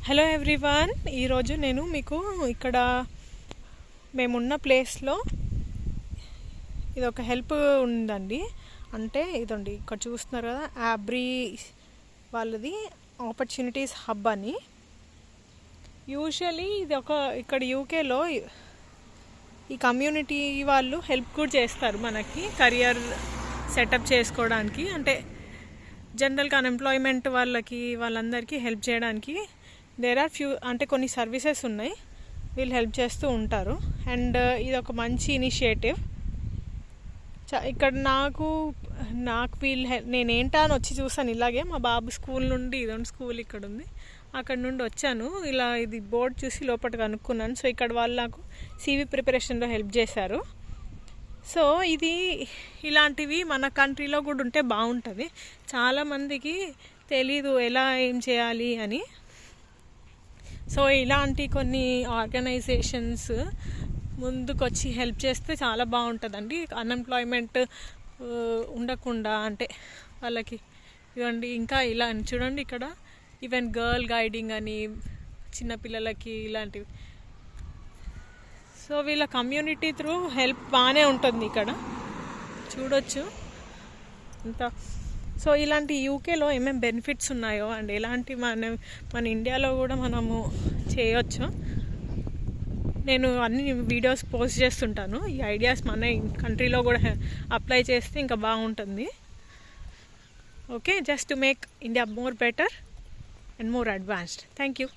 Hello everyone, ఈరోజు నేను మీకు ఇక్కడ మేమున్న ప్లేస్లో ఇది ఒక హెల్ప్ ఉందండి. అంటే ఇదండి, ఇక్కడ చూస్తున్నారు కదా, యాబ్రీ వాళ్ళది ఆపర్చునిటీస్ హబ్ అని. యూజువలీ ఇది ఇక్కడ యూకేలో ఈ కమ్యూనిటీ వాళ్ళు హెల్ప్ కూడా చేస్తారు మనకి కెరియర్ సెటప్ చేసుకోవడానికి. అంటే జనరల్గా అన్ఎంప్లాయ్మెంట్ వాళ్ళందరికీ హెల్ప్ చేయడానికి దేర్ ఆర్ ఫ్యూ అంటే కొన్ని సర్వీసెస్ ఉన్నాయి, వీళ్ళు హెల్ప్ చేస్తూ ఉంటారు. అండ్ ఇది ఒక మంచి ఇనిషియేటివ్. ఇక్కడ నాకు నేనేంటా అని వచ్చి చూసాను. ఇలాగే మా బాబు స్కూల్ నుండి, ఇదండి స్కూల్ ఇక్కడ ఉంది, అక్కడ నుండి వచ్చాను. ఇలా ఇది బోర్డు చూసి లోపల కనుక్కున్నాను. సో ఇక్కడ వాళ్ళు నాకు CV ప్రిపరేషన్లో హెల్ప్ చేశారు. సో ఇలాంటివి మన కంట్రీలో కూడా ఉంటే బాగుంటుంది. చాలామందికి తెలీదు ఎలా ఏం చేయాలి అని. సో ఇలాంటి కొన్ని ఆర్గనైజేషన్స్ ముందుకొచ్చి హెల్ప్ చేస్తే చాలా బాగుంటుందండి. అన్ఎంప్లాయ్మెంట్ ఉండకుండా, అంటే వాళ్ళకి ఇవ్వండి. ఇంకా ఇలా చూడండి, ఇక్కడ ఈవెన్ గర్ల్ గైడింగ్ అని చిన్నపిల్లలకి ఇలాంటివి. సో వీళ్ళ కమ్యూనిటీ త్రూ హెల్ప్ బాగానే ఉంటుంది ఇక్కడ చూడొచ్చు అంతా. సో ఇలాంటి యూకేలో ఏమేమి బెనిఫిట్స్ ఉన్నాయో అండ్ ఎలాంటి మన ఇండియాలో కూడా మనము చేయొచ్చు, నేను అన్ని వీడియోస్ పోస్ట్ చేస్తుంటాను. ఈ ఐడియాస్ మన కంట్రీలో కూడా అప్లై చేస్తే ఇంకా బాగుంటుంది. Okay, just to make India more better and more advanced. Thank you.